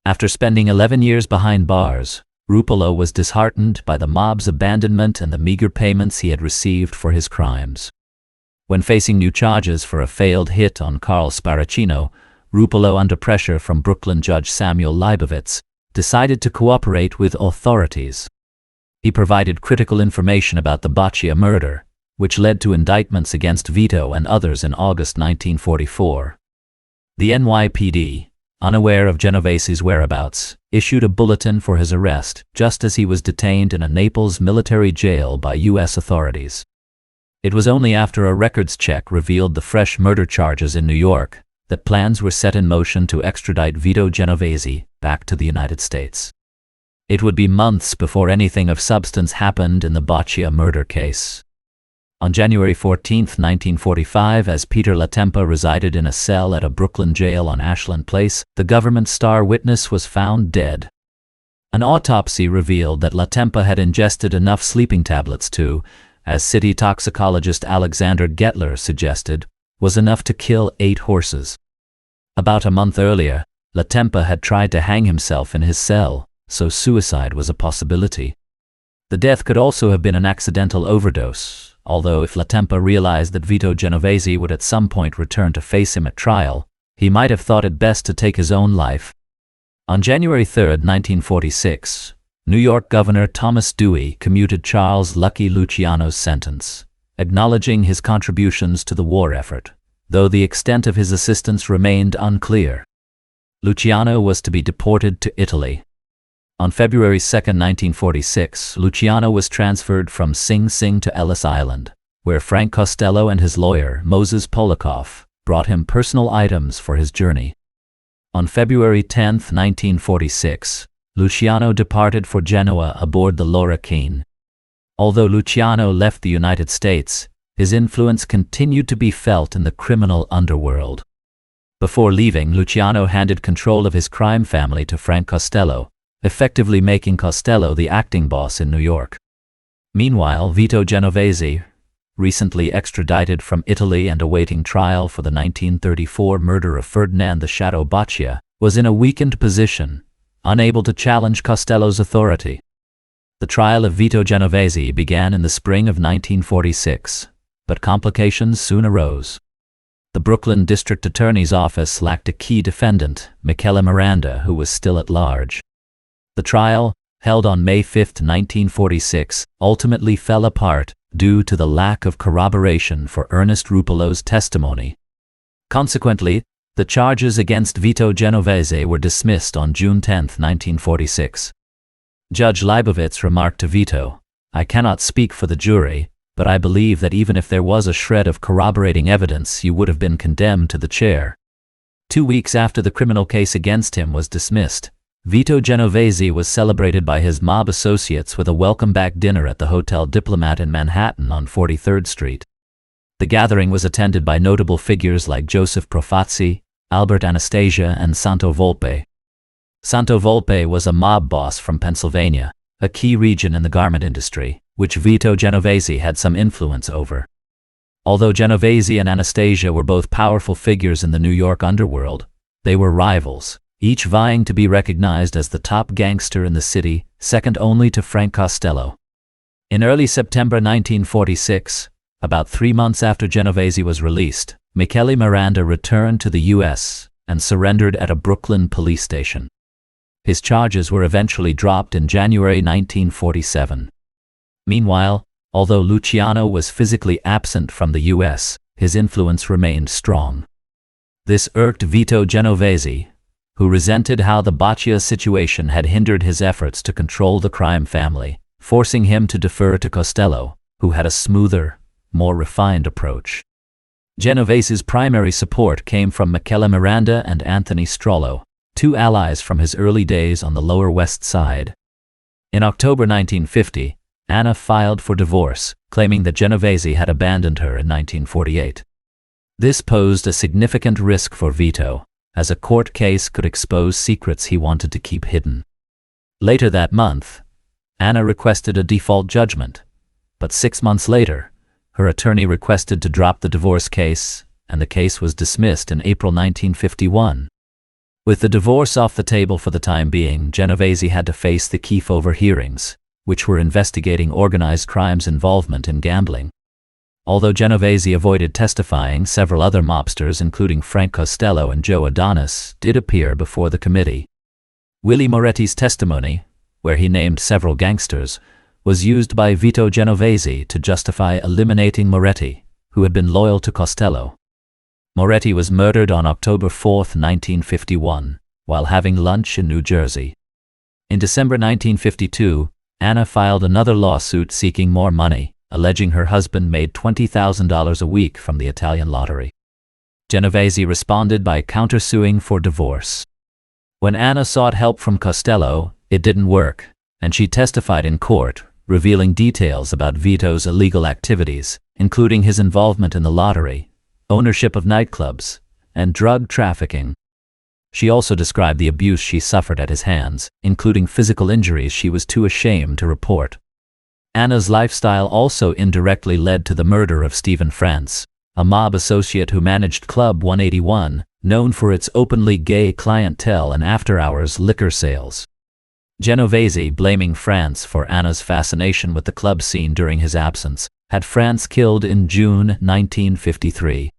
After spending 11 years behind bars, Rupolo was disheartened by the mob's abandonment and the meager payments he had received for his crimes. When facing new charges for a failed hit on Carl Sparacino, Rupolo, under pressure from Brooklyn judge Samuel Leibovitz, decided to cooperate with authorities. He provided critical information about the Baccia murder, which led to indictments against Vito and others in August 1944. The NYPD, unaware of Genovese's whereabouts, issued a bulletin for his arrest just as he was detained in a Naples military jail by U.S. authorities. It was only after a records check revealed the fresh murder charges in New York that plans were set in motion to extradite Vito Genovese back to the United States. It would be months before anything of substance happened in the Baccia murder case. On January 14, 1945, as Peter Latempa resided in a cell at a Brooklyn jail on Ashland Place, the government star witness was found dead. An autopsy revealed that Latempa had ingested enough sleeping tablets to, as city toxicologist Alexander Gettler suggested, was enough to kill 8 horses. About a month earlier, Latempa had tried to hang himself in his cell, so suicide was a possibility. The death could also have been an accidental overdose, although if Latempa realized that Vito Genovese would at some point return to face him at trial, he might have thought it best to take his own life. On January 3, 1946, New York Governor Thomas Dewey commuted Charles Lucky Luciano's sentence, acknowledging his contributions to the war effort, though the extent of his assistance remained unclear. Luciano was to be deported to Italy. On February 2, 1946, Luciano was transferred from Sing Sing to Ellis Island, where Frank Costello and his lawyer, Moses Polikoff, brought him personal items for his journey. On February 10, 1946, Luciano departed for Genoa aboard the Laura Keene. Although Luciano left the United States, his influence continued to be felt in the criminal underworld. Before leaving, Luciano handed control of his crime family to Frank Costello, effectively making Costello the acting boss in New York. Meanwhile, Vito Genovese, recently extradited from Italy and awaiting trial for the 1934 murder of Ferdinand the Shadow Baccia, was in a weakened position, unable to challenge Costello's authority. The trial of Vito Genovese began in the spring of 1946, but complications soon arose. The Brooklyn District Attorney's Office lacked a key defendant, Michele Miranda, who was still at large. The trial, held on May 5, 1946, ultimately fell apart due to the lack of corroboration for Ernest Ruppolo's testimony. Consequently, the charges against Vito Genovese were dismissed on June 10, 1946. Judge Leibovitz remarked to Vito, "I cannot speak for the jury, but I believe that even if there was a shred of corroborating evidence, you would have been condemned to the chair." 2 weeks after the criminal case against him was dismissed, Vito Genovese was celebrated by his mob associates with a welcome-back dinner at the Hotel Diplomat in Manhattan on 43rd Street. The gathering was attended by notable figures like Joseph Profazzi, Albert Anastasia, and Santo Volpe. Santo Volpe was a mob boss from Pennsylvania, a key region in the garment industry, which Vito Genovese had some influence over. Although Genovese and Anastasia were both powerful figures in the New York underworld, they were rivals, each vying to be recognized as the top gangster in the city, second only to Frank Costello. In early September 1946, about 3 months after Genovese was released, Michele Miranda returned to the U.S. and surrendered at a Brooklyn police station. His charges were eventually dropped in January 1947. Meanwhile, although Luciano was physically absent from the U.S., his influence remained strong. This irked Vito Genovese, who resented how the Baccia situation had hindered his efforts to control the crime family, forcing him to defer to Costello, who had a smoother, more refined approach. Genovese's primary support came from Michele Miranda and Anthony Strollo, 2 allies from his early days on the Lower West Side. In October 1950, Anna filed for divorce, claiming that Genovese had abandoned her in 1948. This posed a significant risk for Vito, as a court case could expose secrets he wanted to keep hidden. Later that month, Anna requested a default judgment, but 6 months later, her attorney requested to drop the divorce case, and the case was dismissed in April 1951. With the divorce off the table for the time being, Genovese had to face the Kefauver hearings, which were investigating organized crime's involvement in gambling. Although Genovese avoided testifying, several other mobsters, including Frank Costello and Joe Adonis, did appear before the committee. Willie Moretti's testimony, where he named several gangsters, was used by Vito Genovese to justify eliminating Moretti, who had been loyal to Costello. Moretti was murdered on October 4, 1951, while having lunch in New Jersey. In December 1952, Anna filed another lawsuit seeking more money, alleging her husband made $20,000 a week from the Italian lottery. Genovese responded by countersuing for divorce. When Anna sought help from Costello, it didn't work, and she testified in court, revealing details about Vito's illegal activities, including his involvement in the lottery, ownership of nightclubs, and drug trafficking. She also described the abuse she suffered at his hands, including physical injuries she was too ashamed to report. Anna's lifestyle also indirectly led to the murder of Stephen France, a mob associate who managed Club 181, known for its openly gay clientele and after-hours liquor sales. Genovese, blaming France for Anna's fascination with the club scene during his absence, had France killed in June 1953.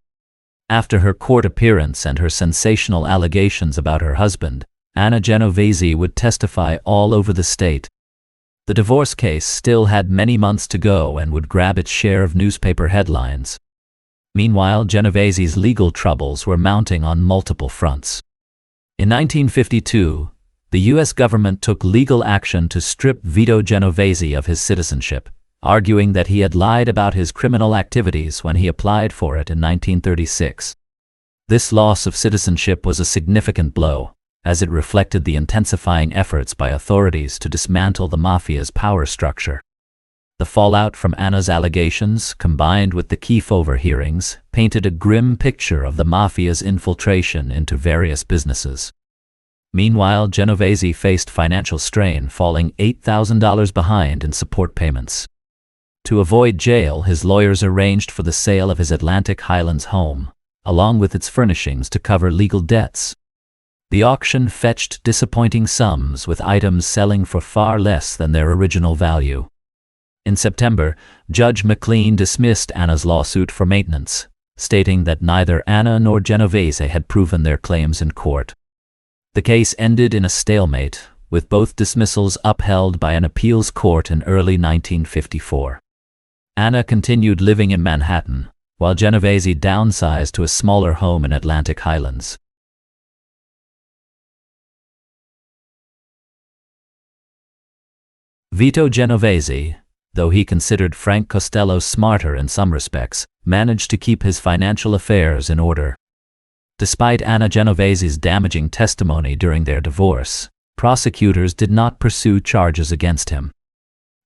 After her court appearance and her sensational allegations about her husband, Anna Genovese would testify all over the state. The divorce case still had many months to go and would grab its share of newspaper headlines. Meanwhile, Genovese's legal troubles were mounting on multiple fronts. In 1952, the U.S. government took legal action to strip Vito Genovese of his citizenship, arguing that he had lied about his criminal activities when he applied for it in 1936. This loss of citizenship was a significant blow, as it reflected the intensifying efforts by authorities to dismantle the mafia's power structure. The fallout from Anna's allegations, combined with the Kefauver hearings, painted a grim picture of the Mafia's infiltration into various businesses. Meanwhile, Genovese faced financial strain, falling $8,000 behind in support payments. To avoid jail, his lawyers arranged for the sale of his Atlantic Highlands home, along with its furnishings to cover legal debts. The auction fetched disappointing sums, with items selling for far less than their original value. In September, Judge McLean dismissed Anna's lawsuit for maintenance, stating that neither Anna nor Genovese had proven their claims in court. The case ended in a stalemate, with both dismissals upheld by an appeals court in early 1954. Anna continued living in Manhattan, while Genovese downsized to a smaller home in Atlantic Highlands. Vito Genovese, though he considered Frank Costello smarter in some respects, managed to keep his financial affairs in order. Despite Anna Genovese's damaging testimony during their divorce, prosecutors did not pursue charges against him.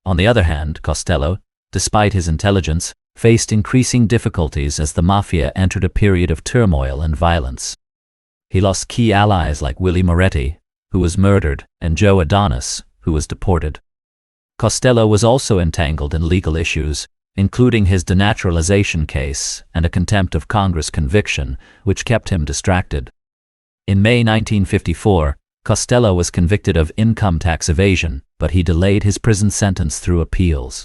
On the other hand, Costello, despite his intelligence, faced increasing difficulties as the Mafia entered a period of turmoil and violence. He lost key allies like Willie Moretti, who was murdered, and Joe Adonis, who was deported. Costello was also entangled in legal issues, including his denaturalization case and a contempt of Congress conviction, which kept him distracted. In May 1954, Costello was convicted of income tax evasion, but he delayed his prison sentence through appeals.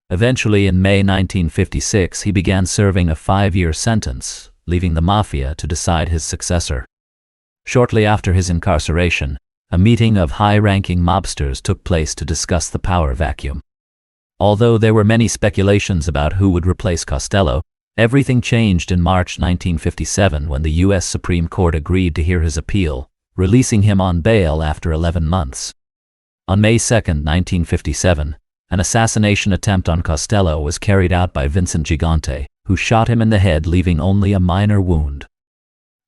Eventually, in May 1956, he began serving a 5-year sentence, leaving the Mafia to decide his successor. Shortly after his incarceration, a meeting of high-ranking mobsters took place to discuss the power vacuum. Although there were many speculations about who would replace Costello, everything changed in March 1957 when the U.S. Supreme Court agreed to hear his appeal, releasing him on bail after 11 months. On May 2, 1957, an assassination attempt on Costello was carried out by Vincent Gigante, who shot him in the head, leaving only a minor wound.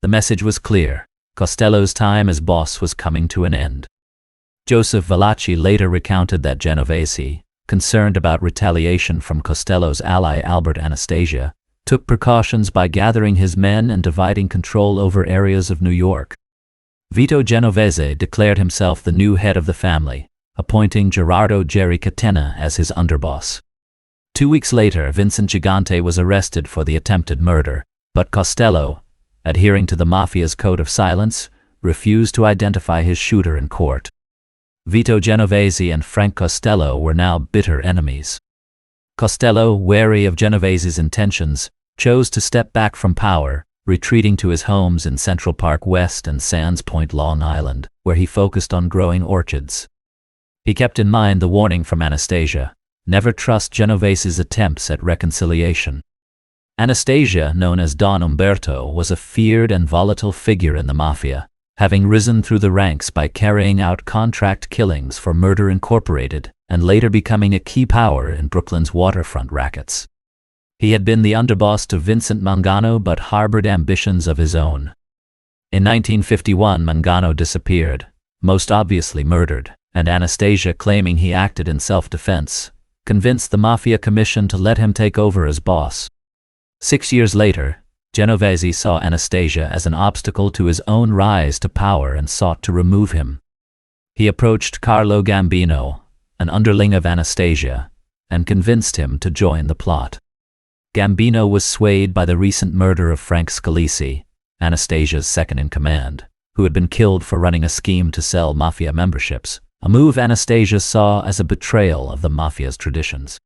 The message was clear: Costello's time as boss was coming to an end. Joseph Valachi later recounted that Genovese, concerned about retaliation from Costello's ally Albert Anastasia, took precautions by gathering his men and dividing control over areas of New York. Vito Genovese declared himself the new head of the family, appointing Gerardo Jerry Catena as his underboss. 2 weeks later, Vincent Gigante was arrested for the attempted murder, but Costello, adhering to the Mafia's code of silence, refused to identify his shooter in court. Vito Genovese and Frank Costello were now bitter enemies. Costello, wary of Genovese's intentions, chose to step back from power, retreating to his homes in Central Park West and Sands Point, Long Island, where he focused on growing orchids. He kept in mind the warning from Anastasia: never trust Genovese's attempts at reconciliation. Anastasia, known as Don Umberto, was a feared and volatile figure in the Mafia, having risen through the ranks by carrying out contract killings for Murder Incorporated and later becoming a key power in Brooklyn's waterfront rackets. He had been the underboss to Vincent Mangano but harbored ambitions of his own. In 1951, Mangano disappeared, most obviously murdered, and Anastasia, claiming he acted in self-defense, convinced the Mafia Commission to let him take over as boss. 6 years later, Genovese saw Anastasia as an obstacle to his own rise to power and sought to remove him. He approached Carlo Gambino, an underling of Anastasia, and convinced him to join the plot. Gambino was swayed by the recent murder of Frank Scalisi, Anastasia's second-in-command, who had been killed for running a scheme to sell Mafia memberships, a move Anastasia saw as a betrayal of the Mafia's traditions.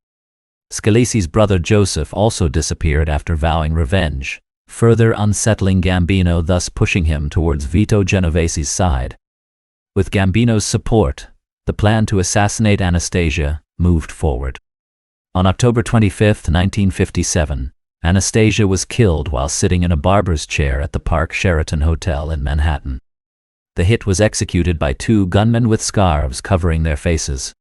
Scalisi's brother Joseph also disappeared after vowing revenge, further unsettling Gambino, thus pushing him towards Vito Genovese's side. With Gambino's support, the plan to assassinate Anastasia moved forward. On October 25, 1957, Anastasia was killed while sitting in a barber's chair at the Park Sheraton Hotel in Manhattan. The hit was executed by 2 gunmen with scarves covering their faces.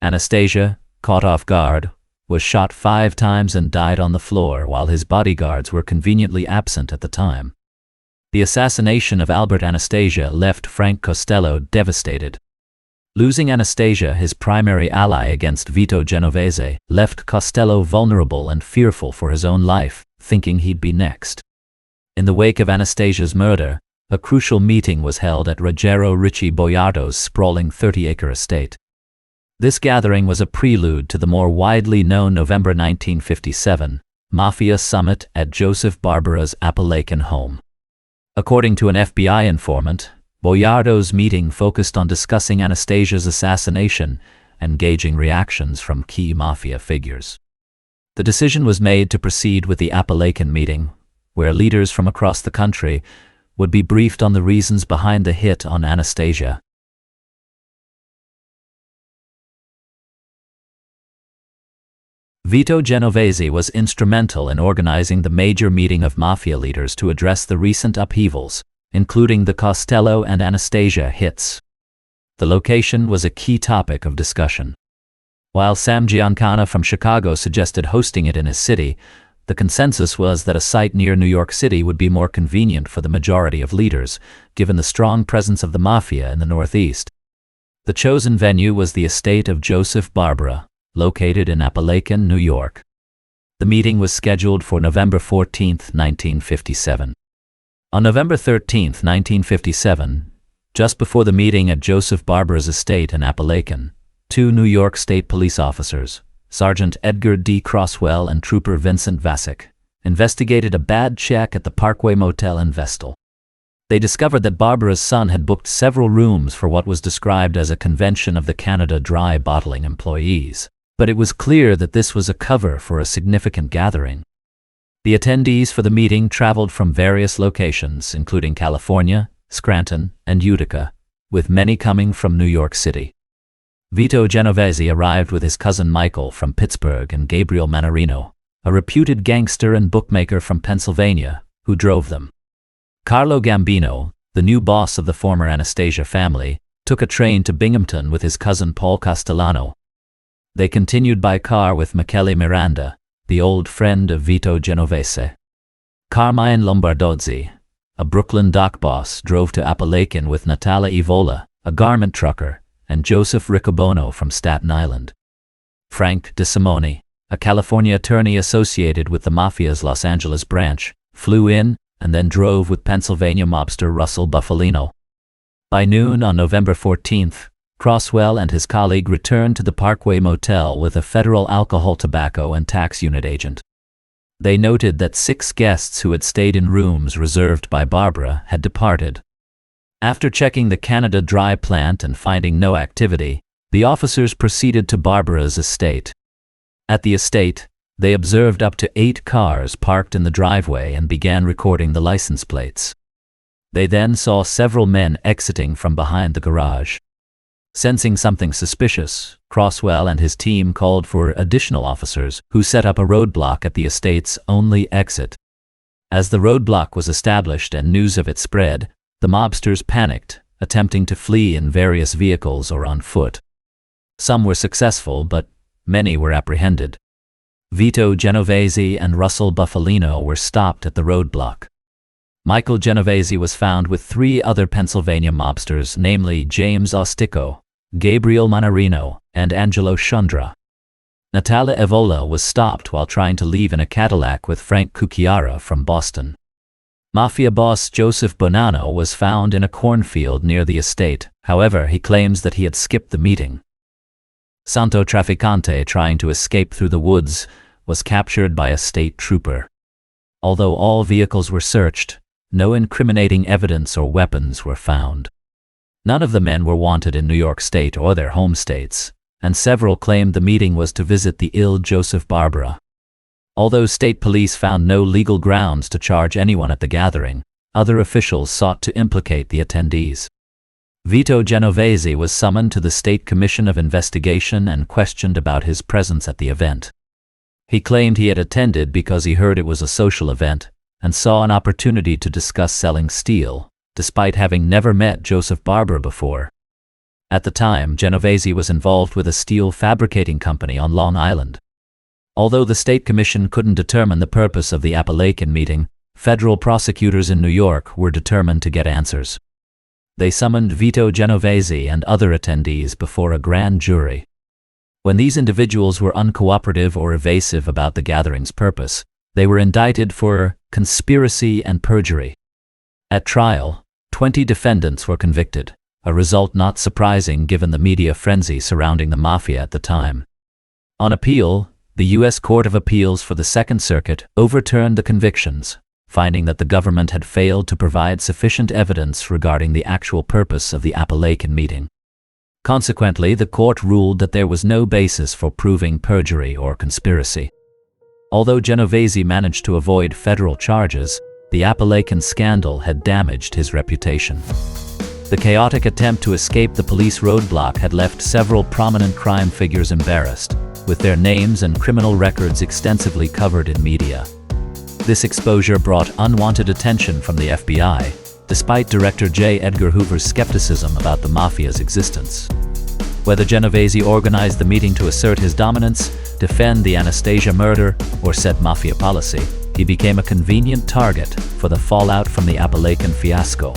Anastasia, caught off guard, was shot 5 times and died on the floor, while his bodyguards were conveniently absent at the time. The assassination of Albert Anastasia left Frank Costello devastated. Losing Anastasia, his primary ally against Vito Genovese, left Costello vulnerable and fearful for his own life, thinking he'd be next. In the wake of Anastasia's murder, a crucial meeting was held at Ruggero Ricci Boiardo's sprawling 30-acre estate. This gathering was a prelude to the more widely known November 1957 Mafia Summit at Joseph Barbera's Apalachin home. According to an FBI informant, Boiardo's meeting focused on discussing Anastasia's assassination and gauging reactions from key mafia figures. The decision was made to proceed with the Apalachin meeting, where leaders from across the country would be briefed on the reasons behind the hit on Anastasia. Vito Genovese was instrumental in organizing the major meeting of mafia leaders to address the recent upheavals, including the Costello and Anastasia hits. The location was a key topic of discussion. While Sam Giancana from Chicago suggested hosting it in his city, the consensus was that a site near New York City would be more convenient for the majority of leaders, given the strong presence of the mafia in the Northeast. The chosen venue was the estate of Joseph Barbera, located in Apalachin, New York. The meeting was scheduled for November 14, 1957. On November 13, 1957, just before the meeting at Joseph Barbera's estate in Apalachin, two New York State police officers, Sergeant Edgar D. Crosswell and Trooper Vincent Vasic, investigated a bad check at the Parkway Motel in Vestal. They discovered that Barbera's son had booked several rooms for what was described as a convention of the Canada Dry bottling employees, but it was clear that this was a cover for a significant gathering. The attendees for the meeting traveled from various locations, including California, Scranton, and Utica, with many coming from New York City. Vito Genovese arrived with his cousin Michael from Pittsburgh and Gabriel Manarino, a reputed gangster and bookmaker from Pennsylvania, who drove them. Carlo Gambino, the new boss of the former Anastasia family, took a train to Binghamton with his cousin Paul Castellano. They continued by car with Michele Miranda, the old friend of Vito Genovese. Carmine Lombardozzi, a Brooklyn dock boss, drove to Apalachin with Natala Evola, a garment trucker, and Joseph Riccobono from Staten Island. Frank DeSimone, a California attorney associated with the Mafia's Los Angeles branch, flew in and then drove with Pennsylvania mobster Russell Buffalino. By noon on November 14th, Crosswell and his colleague returned to the Parkway Motel with a federal alcohol, tobacco, and tax unit agent. They noted that 6 guests who had stayed in rooms reserved by Barbera had departed. After checking the Canada Dry plant and finding no activity, the officers proceeded to Barbera's estate. At the estate, they observed up to 8 cars parked in the driveway and began recording the license plates. They then saw several men exiting from behind the garage. Sensing something suspicious, Crosswell and his team called for additional officers, who set up a roadblock at the estate's only exit. As the roadblock was established and news of it spread, the mobsters panicked, attempting to flee in various vehicles or on foot. Some were successful, but many were apprehended. Vito Genovese and Russell Buffalino were stopped at the roadblock. Michael Genovese was found with 3 other Pennsylvania mobsters, namely James Ostico, Gabriel Manarino, and Angelo Shundra. Natala Evola was stopped while trying to leave in a Cadillac with Frank Cucchiara from Boston. Mafia boss Joseph Bonanno was found in a cornfield near the estate. However, he claims that he had skipped the meeting. Santo Trafficante, trying to escape through the woods, was captured by a state trooper. Although all vehicles were searched, no incriminating evidence or weapons were found. None of the men were wanted in New York State or their home states, and several claimed the meeting was to visit the ill Joseph Barbera. Although state police found no legal grounds to charge anyone at the gathering, other officials sought to implicate the attendees. Vito Genovese was summoned to the State Commission of Investigation and questioned about his presence at the event. He claimed he had attended because he heard it was a social event, and saw an opportunity to discuss selling steel, despite having never met Joseph Barbera before. At the time, Genovese was involved with a steel fabricating company on Long Island. Although the State Commission couldn't determine the purpose of the Apalachin meeting, federal prosecutors in New York were determined to get answers. they summoned Vito Genovese and other attendees before a grand jury. When these individuals were uncooperative or evasive about the gathering's purpose, they were indicted for conspiracy and perjury. At trial, 20 defendants were convicted, a result not surprising given the media frenzy surrounding the Mafia at the time. On appeal, the U.S. Court of Appeals for the Second Circuit overturned the convictions, finding that the government had failed to provide sufficient evidence regarding the actual purpose of the Appalachian meeting. Consequently, the court ruled that there was no basis for proving perjury or conspiracy. Although Genovese managed to avoid federal charges, the Appalachian scandal had damaged his reputation. The chaotic attempt to escape the police roadblock had left several prominent crime figures embarrassed, with their names and criminal records extensively covered in media. This exposure brought unwanted attention from the FBI, despite Director J. Edgar Hoover's skepticism about the Mafia's existence. Whether Genovese organized the meeting to assert his dominance, defend the Anastasia murder, or set Mafia policy, he became a convenient target for the fallout from the Appalachian fiasco.